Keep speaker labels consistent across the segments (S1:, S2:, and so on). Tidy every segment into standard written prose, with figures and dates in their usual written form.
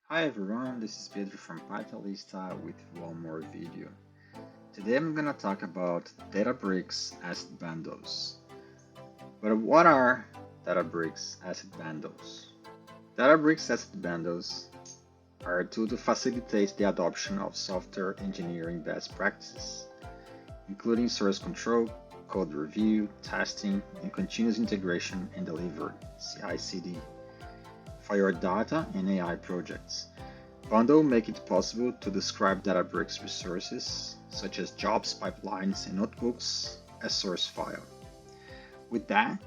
S1: Hi everyone, this is Pedro from Pythonista with one more video. Today I'm gonna talk about Databricks Asset Bundles. But what are Databricks Asset Bundles? Databricks Asset Bundles are a tool to facilitate the adoption of software engineering best practices, including source control, code review, testing, and continuous integration and delivery (CI/CD) for your data and AI projects. Bundle make it possible to describe Databricks resources, such as jobs, pipelines, and notebooks, as source file. With that,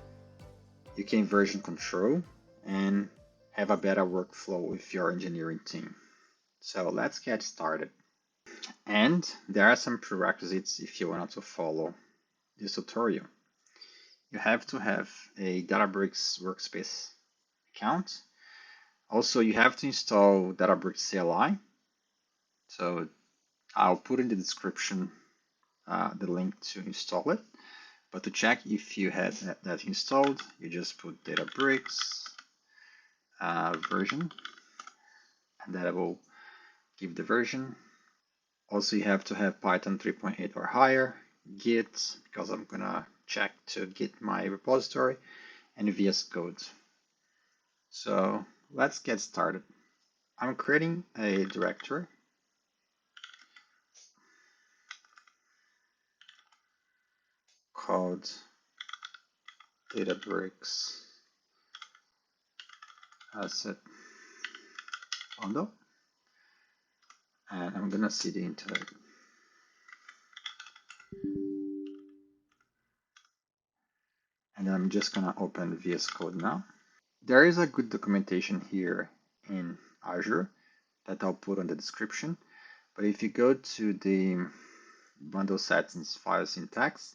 S1: you can version control and have a better workflow with your engineering team. So let's get started. And there are some prerequisites if you want to follow this tutorial. You have to have a Databricks workspace account. Also, you have to install Databricks CLI. So I'll put in the description the link to install it. But to check if you had that installed, you just put Databricks version, and that will give the version. Also, you have to have Python 3.8 or higher, Git, because I'm gonna check to Git my repository, and VS Code. So let's get started. I'm creating a directory called Databricks Asset Bundle, and I'm gonna cd into it. And I'm just gonna open VS Code now. There is a good documentation here in Azure that I'll put on the description. But if you go to the bundle settings file syntax,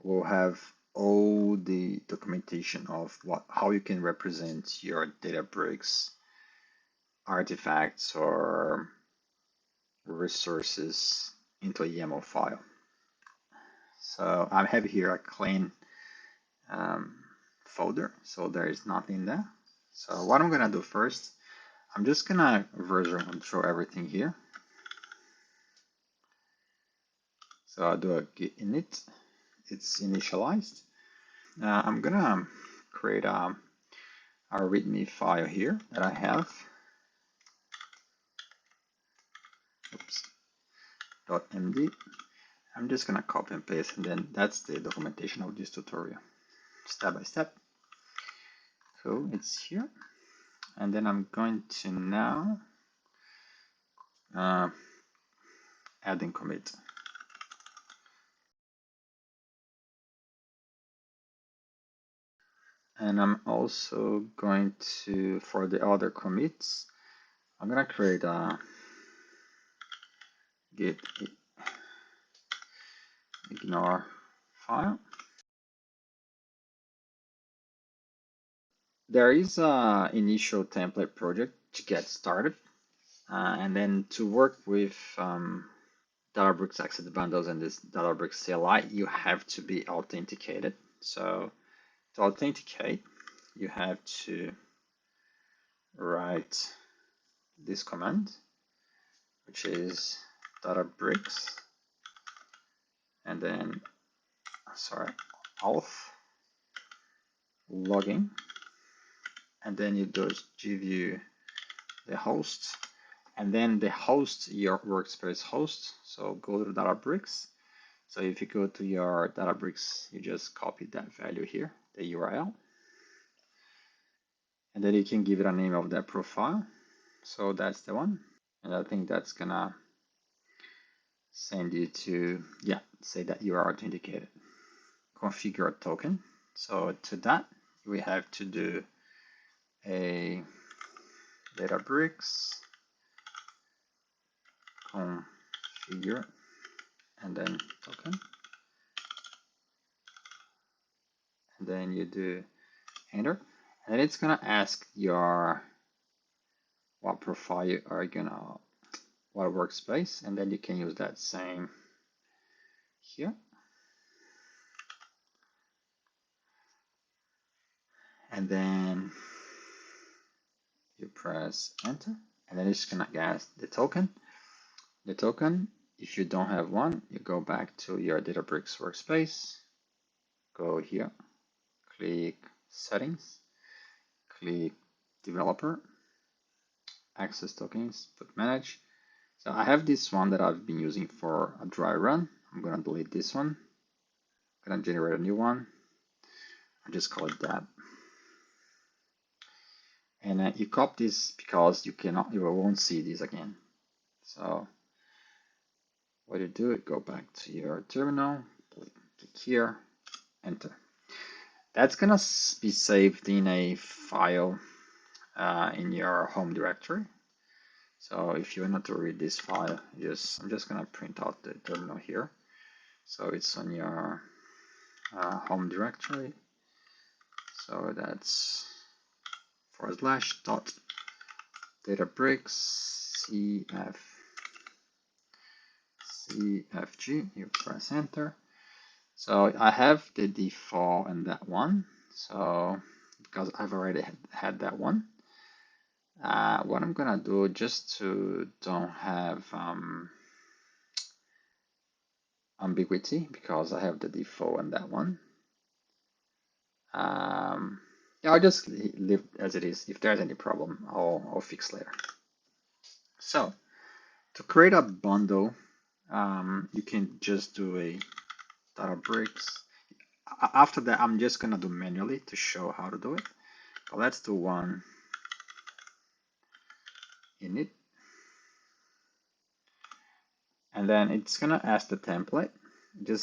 S1: we'll have all the documentation of how you can represent your Databricks artifacts or resources into a YAML file. So I have here a clean folder, so there is nothing there. So what I'm gonna do first, I'm just gonna version control everything here. So I'll do a git init. It's initialized. I'm gonna create a README file here that I have. Oops. .md. I'm just gonna copy and paste, and then that's the documentation of this tutorial, step by step. Cool, it's here. And then I'm going to now add and commit. And I'm also going to, for the other commits, I'm gonna create a git ignore file. There is an initial template project to get started, and then to work with Databricks Asset Bundles and this Databricks CLI, you have to be authenticated. So to authenticate, you have to write this command, which is Databricks, and then, auth login, and then you just give you the host, and then the host, your workspace host. So go to Databricks. So if you go to your Databricks, you just copy that value here, the URL, and then you can give it a name of that profile. So that's the one, and I think that's gonna send you to, say that you are authenticated. Configure a token. So to that, we have to do a Databricks configure and then token, and then you do enter, and it's gonna ask your what profile you are gonna, what workspace, and then you can use that same here. And then you press enter, and then it's gonna get the token. The token, if you don't have one, you go back to your Databricks workspace, go here, click settings, click developer, access tokens, put manage. So I have this one that I've been using for a dry run. I'm gonna delete this one. I'm gonna generate a new one. I just call it that. And you copy this because you won't see this again. So what you do, go back to your terminal, click here, enter. That's gonna be saved in a file in your home directory. So if you want to read this file, I'm just gonna print out the terminal here. So it's on your home directory. So that's /databricks cfg. You press enter. So I have the default and that one. So because I've already had that one. What I'm gonna do, just to don't have ambiguity, because I have the default on that one. Yeah, I'll just leave as it is. If there's any problem, I'll fix later. So to create a bundle, you can just do a Databricks. After that, I'm just gonna do manually to show how to do it. But let's do one init, and then it's gonna ask the template.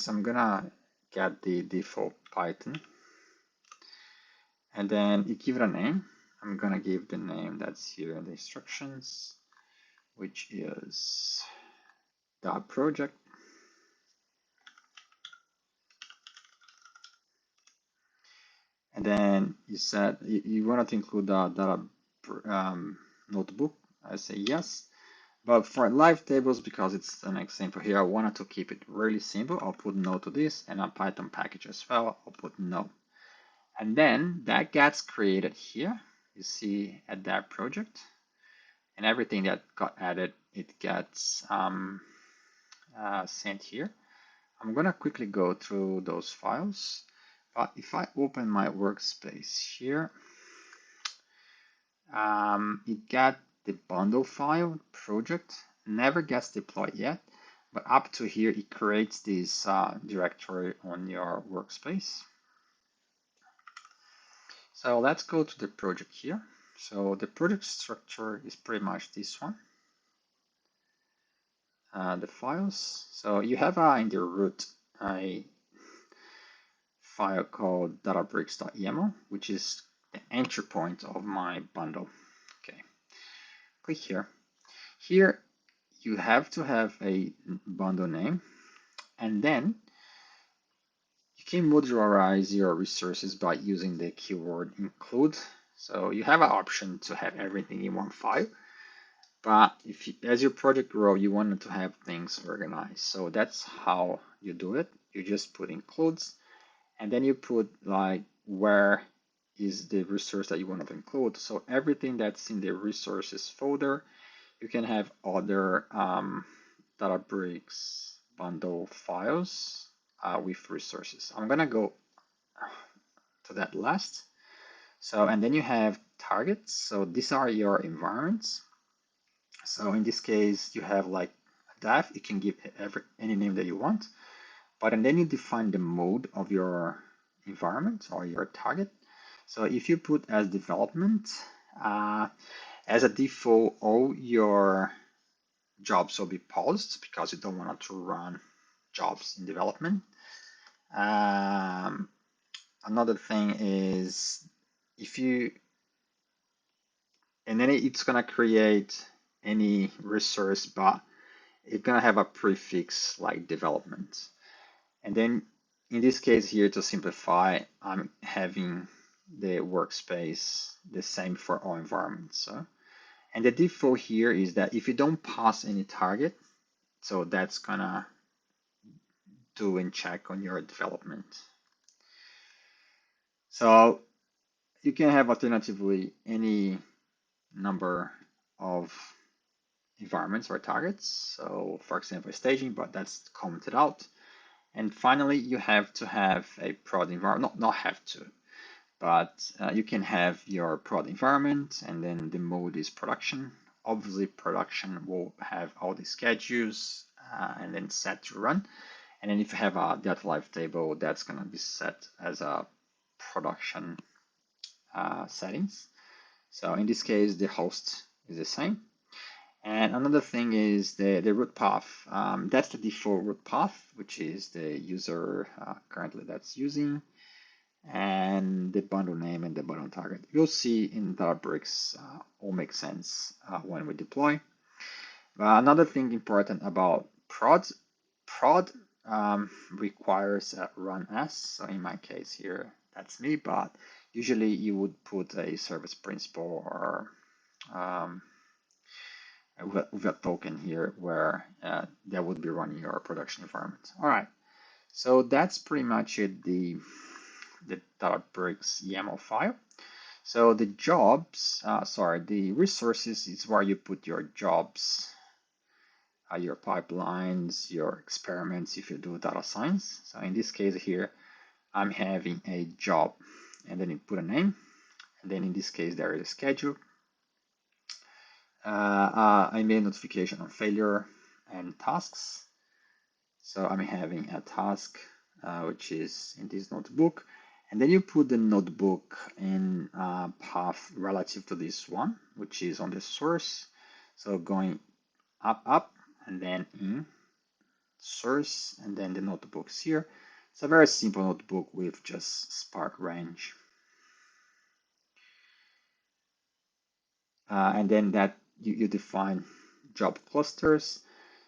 S1: I'm gonna get the default Python, and then you give it a name. I'm gonna give the name that's here in the instructions, which is .project. And then you said you wanted to include the data notebook. I say yes. But for live tables, because it's an example here, I wanted to keep it really simple. I'll put no to this, and a Python package as well. I'll put no. And then that gets created here. You see at that project, and everything that got added, it gets sent here. I'm gonna quickly go through those files. But if I open my workspace here, it got the bundle file project, never gets deployed yet, but up to here it creates this directory on your workspace. So let's go to the project here. So the project structure is pretty much this one. The files. So you have in the root a file called databricks.yaml, which is the entry point of my bundle. Okay, click here. Here you have to have a bundle name, and then you can modularize your resources by using the keyword include. So you have an option to have everything in one file, but as your project grows, you want to have things organized. So that's how you do it. You just put includes, and then you put like where is the resource that you want to include. So everything that's in the resources folder, you can have other Databricks bundle files with resources. I'm gonna go to that last. So, and then you have targets. So these are your environments. So in this case, you have like a div. You can give any name that you want, but and then you define the mode of your environment or your target. So if you put as development, as a default, all your jobs will be paused because you don't want to run jobs in development. Another thing is if you, and then it's gonna create any resource, but it's gonna have a prefix like development. And then in this case here, to simplify, I'm having the workspace the same for all environments. So, and the default here is that if you don't pass any target, so that's gonna do and check on your development. So you can have alternatively any number of environments or targets. So for example, staging, but that's commented out. And finally, you have to have a prod environment, not have to, but you can have your prod environment and then the mode is production. Obviously, production will have all the schedules and then set to run. And then if you have a data live table, that's going to be set as a production settings. So in this case, the host is the same. And another thing is the root path. That's the default root path, which is the user currently that's using, and the bundle name and the bundle target. You'll see in Databricks all makes sense when we deploy. Another thing important about prod requires a run S. So in my case here, that's me, but usually you would put a service principal or with a token here where that would be running your production environment. All right, so that's pretty much it, the Databricks YAML file. So the jobs, the resources is where you put your jobs, your pipelines, your experiments if you do data science. So in this case here, I'm having a job and then you put a name. And then in this case, there is a schedule. I made a notification on failure and tasks. So I'm having a task, which is in this notebook. And then you put the notebook in path relative to this one, which is on the source. So going up, and then in source, and then the notebooks here. It's a very simple notebook with just Spark range. And then that you define job clusters.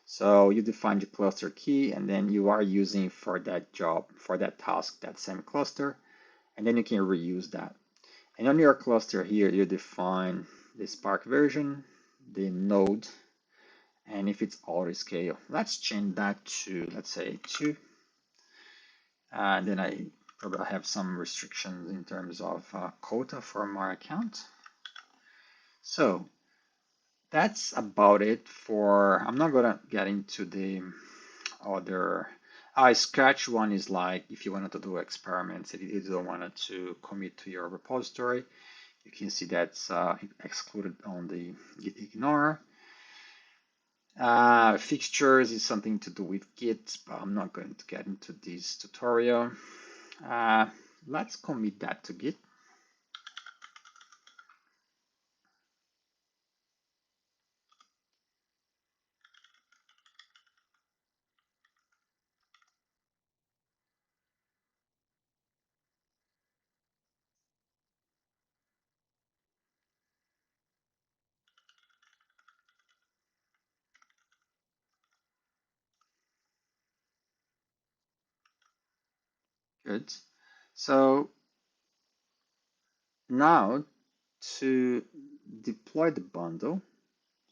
S1: So you define the cluster key, and then you are using for that job, for that task, that same cluster, and then you can reuse that. And on your cluster here, you define the Spark version, the node, and if it's auto scale, let's change that to, let's say, 2. And then I probably have some restrictions in terms of quota for my account. So that's about it for, I'm not gonna get into the other, Scratch one is like if you wanted to do experiments and you don't want to commit to your repository, you can see that's excluded on the git ignore. Fixtures is something to do with Git, but I'm not going to get into this tutorial. Let's commit that to Git. Good. So now to deploy the bundle,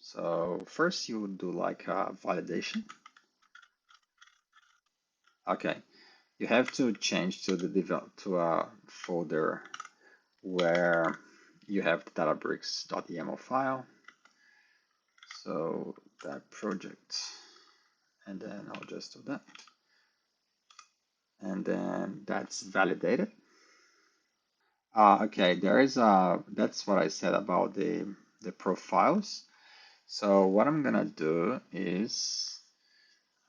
S1: so first you would do like a validation. Okay, you have to change to to a folder where you have the Databricks.yaml file. So that project, and then I'll just do that. And then that's validated. Okay, there is that's what I said about the profiles. So what I'm gonna do is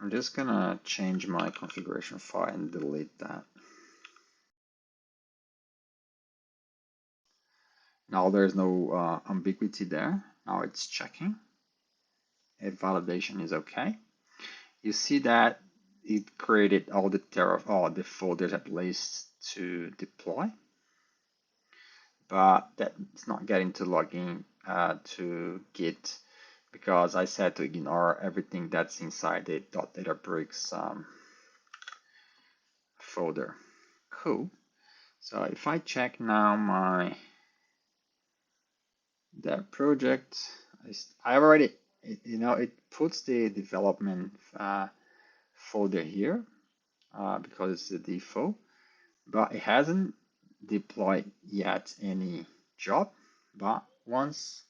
S1: I'm just gonna change my configuration file and delete that. Now there's no ambiguity there. Now it's checking if validation is okay. You see that it created all the folders at least to deploy, but that's not getting to login to Git because I said to ignore everything that's inside the .databricks folder. Cool. So if I check now my that project, I already, it puts the development folder here because it's the default, but it hasn't deployed yet any job. But once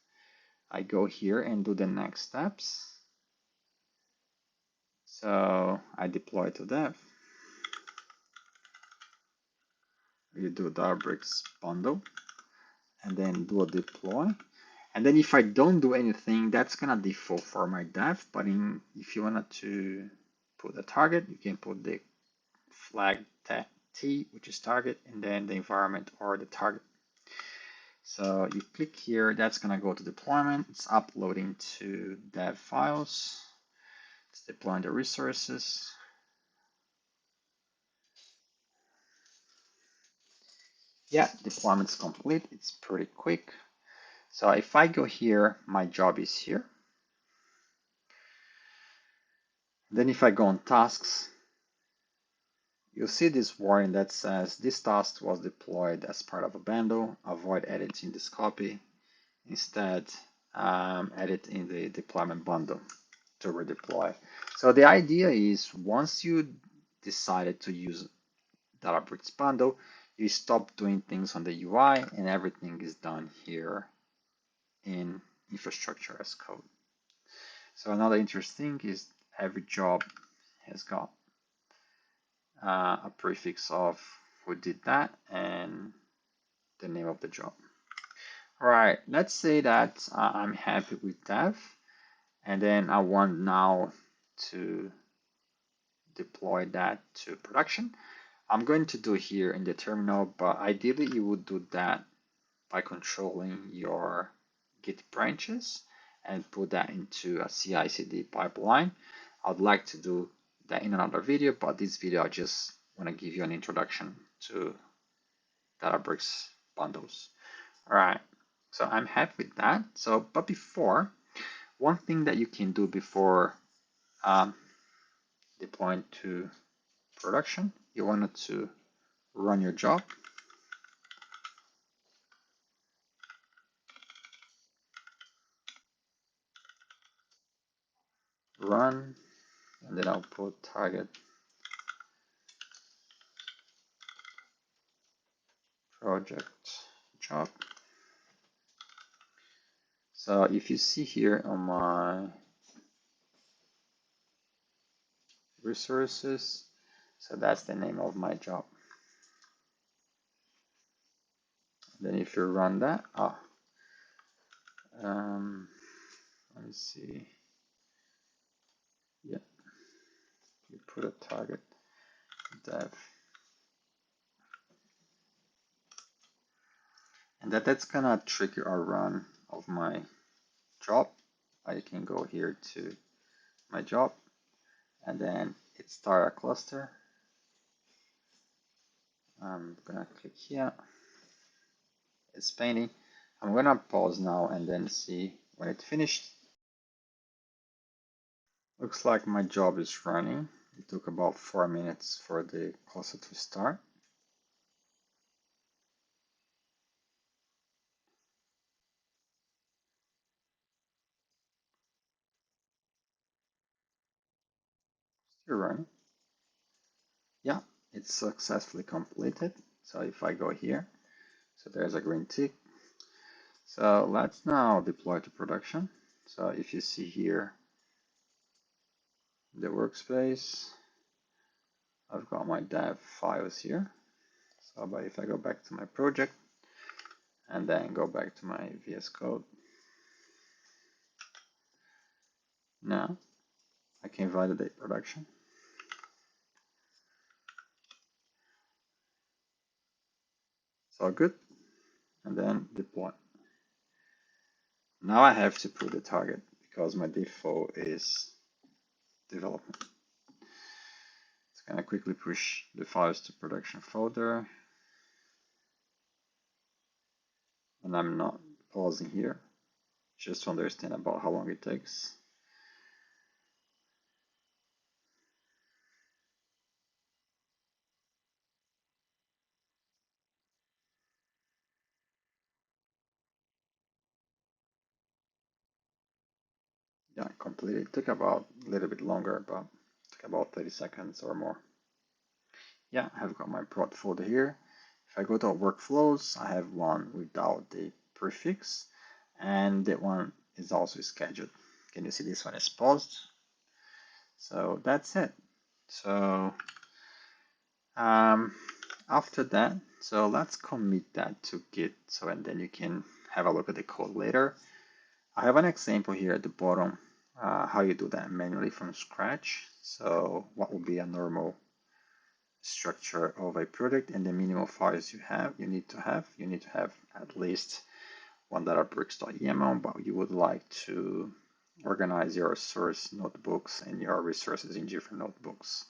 S1: I go here and do the next steps. So I deploy to dev. You do Databricks bundle and then do a deploy. And then if I don't do anything, that's gonna default for my dev. But if you wanted to put a target, you can put the flag T, which is target, and then the environment or the target. So you click here, that's gonna go to deployment. It's uploading to dev files. It's deploying the resources. Yeah, deployment's complete. It's pretty quick. So if I go here, my job is here. Then if I go on tasks, you'll see this warning that says this task was deployed as part of a bundle. Avoid editing this copy. Instead, edit in the deployment bundle to redeploy. So the idea is once you decided to use Databricks bundle, you stop doing things on the UI and everything is done here in infrastructure as code. So another interesting thing is every job has got a prefix of who did that and the name of the job. All right, let's say that I'm happy with dev and then I want now to deploy that to production. I'm going to do here in the terminal, but ideally you would do that by controlling your Git branches and put that into a CI/CD pipeline. I'd like to do that in another video, but this video I just want to give you an introduction to Databricks bundles. All right, so I'm happy with that. So, but before, one thing that you can do before deploying to production, you wanted to run your job. Run, and then I'll put target project job. So if you see here on my resources, so that's the name of my job. Then if you run that, let me see. Yeah, you put a target dev, and that's gonna trigger a run of my job. I can go here to my job, and then it start a cluster. I'm gonna click here. It's painting. I'm gonna pause now and then see when it's finished. Looks like my job is running. It took about 4 minutes for the cluster to start. Still running. Yeah, it's successfully completed. So if I go here, so there's a green tick. So let's now deploy to production. So if you see here, the workspace, I've got my dev files here. So but if I go back to my project and then go back to my VS Code, now I can validate production. It's all good. And then deploy. Now I have to put the target because my default is development. It's gonna quickly push the files to production folder. And I'm not pausing here, just to understand about how long it takes. Yeah, completely. It took about a little bit longer, but it took about 30 seconds or more. Yeah, I've got my prod folder here. If I go to workflows, I have one without the prefix and the one is also scheduled. Can you see this one is paused? So that's it. So after that, so let's commit that to Git. So and then you can have a look at the code later. I have an example here at the bottom, how you do that manually from scratch. So what would be a normal structure of a project and the minimal files you need to have at least one Databricks.yaml, but you would like to organize your source notebooks and your resources in different notebooks.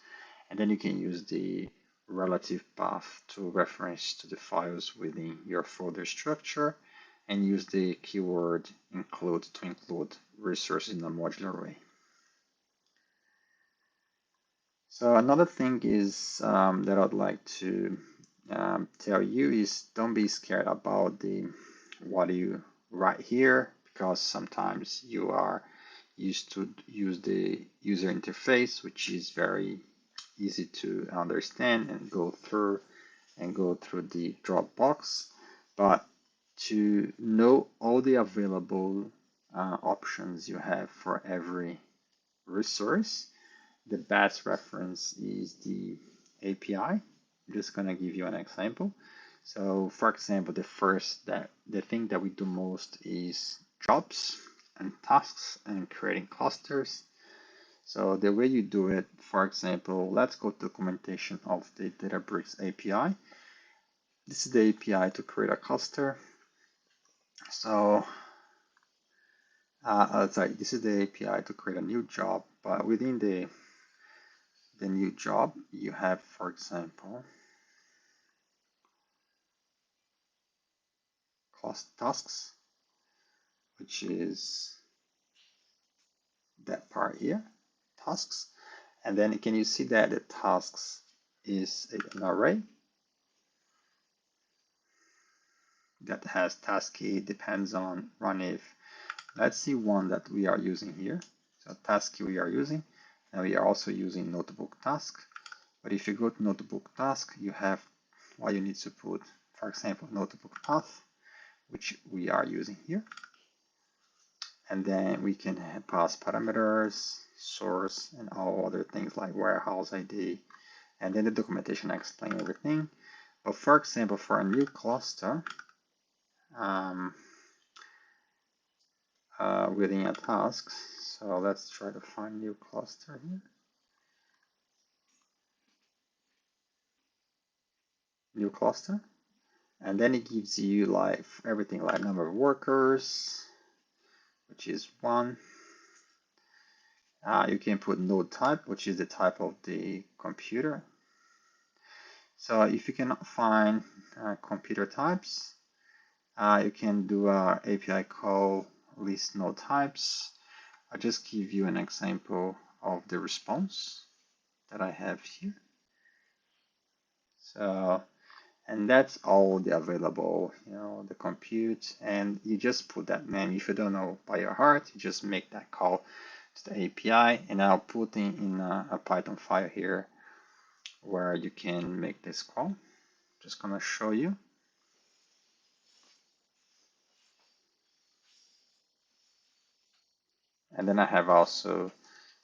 S1: And then you can use the relative path to reference to the files within your folder structure and use the keyword include to include resources in a modular way. So another thing is that I'd like to tell you is don't be scared about the what you write here, because sometimes you are used to use the user interface, which is very easy to understand and go through the Dropbox. But to know all the available options you have for every resource, the best reference is the API. I'm just gonna give you an example. So for example, the thing that we do most is jobs and tasks and creating clusters. So the way you do it, for example, let's go to documentation of the Databricks API. This is the API to create a cluster. So sorry, this is the API to create a new job, but within the new job, you have, for example, class tasks, which is that part here, tasks. And then can you see that the tasks is an array that has task key, depends on run if. Let's see one that we are using here. So task key we are using, and we are also using notebook task. But if you go to notebook task, you have what you need to put, for example, notebook path, which we are using here. And then we can pass parameters, source, and all other things like warehouse ID. And then the documentation explains everything. But for example, for a new cluster, within a task, so let's try to find new cluster here. New cluster. And then it gives you like everything like number of workers, which is 1. You can put node type, which is the type of the computer. So if you cannot find computer types, you can do a API call list node types. I'll just give you an example of the response that I have here. So, and that's all the available, the compute, and you just put that name. If you don't know by your heart, you just make that call to the API, and I'll put in a Python file here where you can make this call. Just gonna show you. And then I have also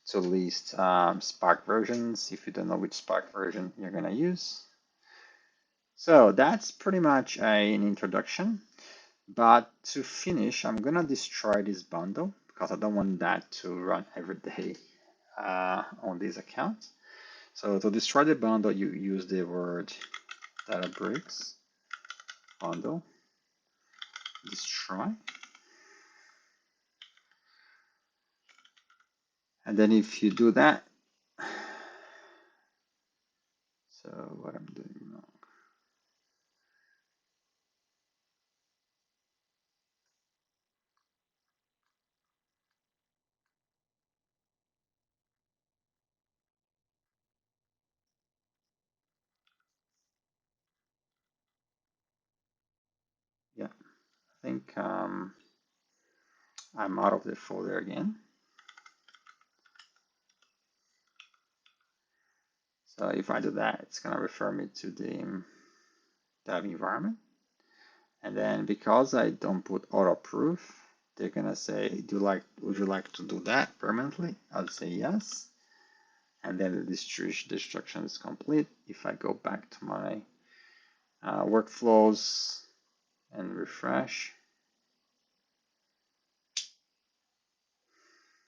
S1: to list Spark versions if you don't know which Spark version you're gonna use. So that's pretty much an introduction. But to finish, I'm gonna destroy this bundle because I don't want that to run every day on this account. So to destroy the bundle, you use the word Databricks bundle destroy. And then if you do that, so what I'm doing wrong. Yeah, I think I'm out of the folder again. So if I do that, it's gonna refer me to the dev environment. And then because I don't put auto proof, they're gonna say, would you like to do that permanently? I'll say yes. And then the destruction is complete. If I go back to my workflows and refresh,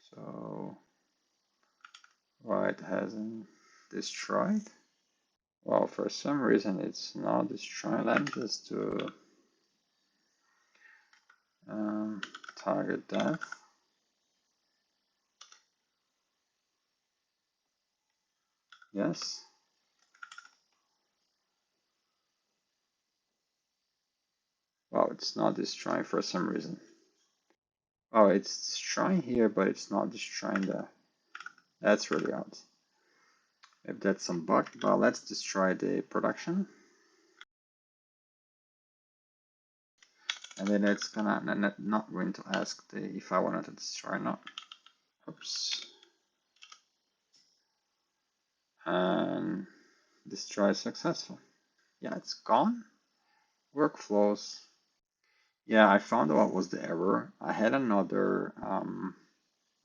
S1: so why it hasn't destroyed? Well, for some reason it's not destroyed. Let me just do target death. Yes. Well, it's not destroying for some reason. Oh, it's destroying here, but it's not destroying there. That's really odd. If that's some bug, well, let's destroy the production. And then it's gonna not going to ask if I wanted to destroy or not. Oops. And destroy successful. Yeah, it's gone. Workflows. Yeah, I found what was the error. I had another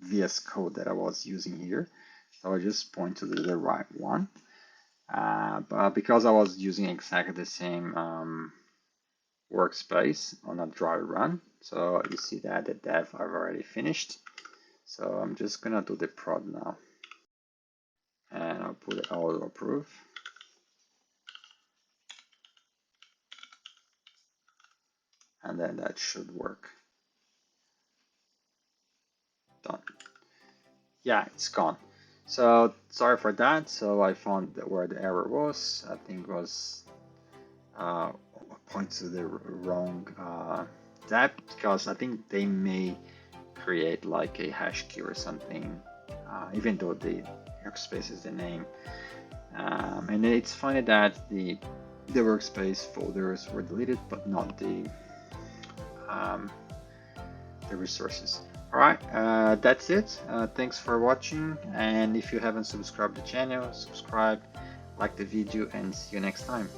S1: VS Code that I was using here. So I just point to the right one. But because I was using exactly the same workspace on a dry run, so you see that the dev I've already finished. So I'm just gonna do the prod now. And I'll put it auto approve. And then that should work. Done. Yeah, it's gone. So sorry for that. So I found that where the error was. I think it was point to the wrong tab, because I think they may create like a hash key or something, even though the workspace is the name. And it's funny that the workspace folders were deleted, but not the resources. All right, that's it. Thanks for watching, and if you haven't subscribed to the channel, subscribe, like the video, and see you next time.